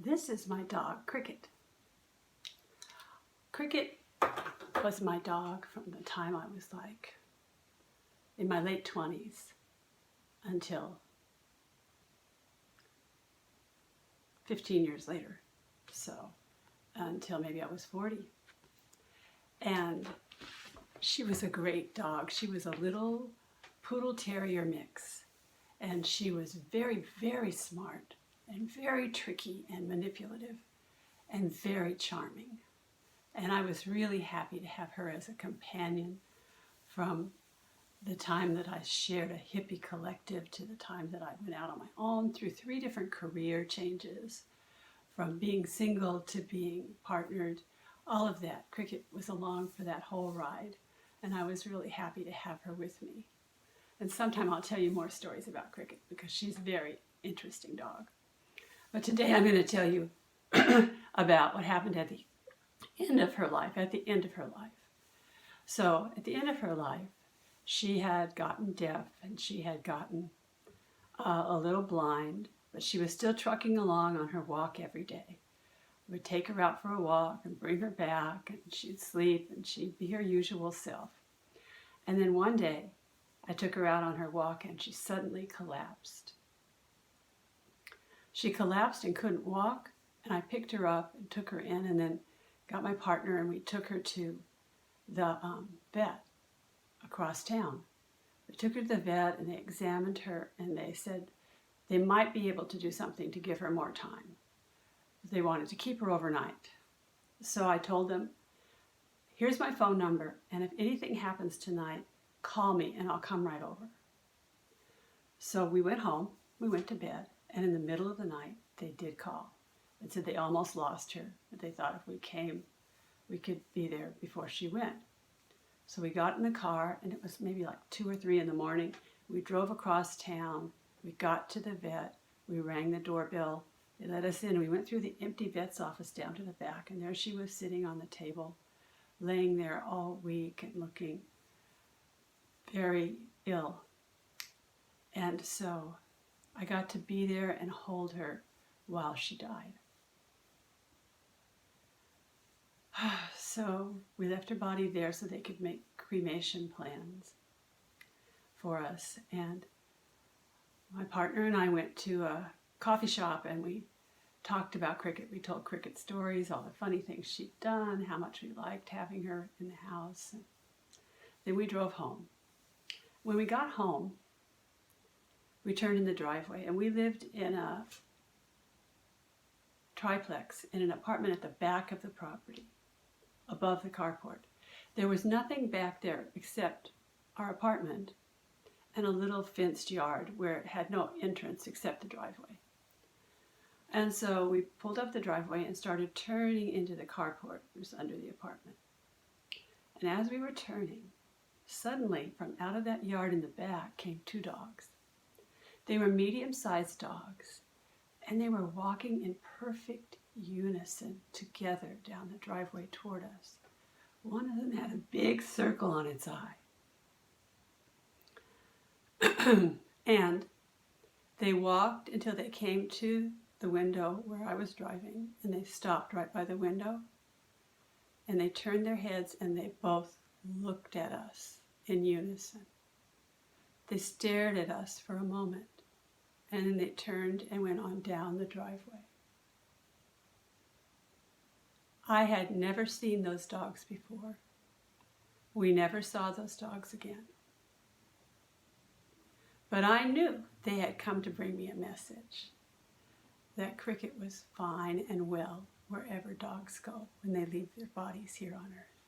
This is my dog, Cricket. Cricket was my dog from the time I was like in my late 20s until 15 years later. So until maybe I was 40. And she was a great dog. She was a little poodle terrier mix. And she was very, very smart and very tricky and manipulative and very charming. And I was really happy to have her as a companion from the time that I shared a hippie collective to the time that I went out on my own through 3 different career changes, from being single to being partnered, all of that. Cricket was along for that whole ride, and I was really happy to have her with me. And sometime I'll tell you more stories about Cricket because she's a very interesting dog. But today I'm going to tell you about what happened at the end of her life, So at the end of her life, she had gotten deaf and she had gotten a little blind, but she was still trucking along on her walk every day. We'd take her out for a walk and bring her back, and she'd sleep and she'd be her usual self. And then one day, I took her out on her walk and she suddenly collapsed. She collapsed and couldn't walk, and I picked her up and took her in and then got my partner and we took her to the vet across town. We took her to the vet and they examined her and they said they might be able to do something to give her more time. They wanted to keep her overnight. So I told them, here's my phone number, and if anything happens tonight, call me and I'll come right over. So we went home, we went to bed, and in the middle of the night, they did call and said they almost lost her, but they thought if we came, we could be there before she went. So we got in the car, and it was maybe like 2 or 3 in the morning. We drove across town, we got to the vet, we rang the doorbell, they let us in, we went through the empty vet's office down to the back, and there she was sitting on the table, laying there all weak and looking very ill. And so I got to be there and hold her while she died. So we left her body there so they could make cremation plans for us. And my partner and I went to a coffee shop and we talked about Cricket. We told Cricket stories, all the funny things she'd done, how much we liked having her in the house. And then we drove home. When we got home, we turned in the driveway, and we lived in a triplex in an apartment at the back of the property, above the carport. There was nothing back there except our apartment and a little fenced yard where it had no entrance except the driveway. And so we pulled up the driveway and started turning into the carport, which was under the apartment. And as we were turning, suddenly from out of that yard in the back came 2 dogs. They were medium-sized dogs, and they were walking in perfect unison together down the driveway toward us. One of them had a big circle on its eye. And they walked until they came to the window where I was driving, and they stopped right by the window, and they turned their heads and they both looked at us in unison. They stared at us for a moment, and then they turned and went on down the driveway. I had never seen those dogs before. We never saw those dogs again. But I knew they had come to bring me a message that Cricket was fine and well wherever dogs go when they leave their bodies here on earth.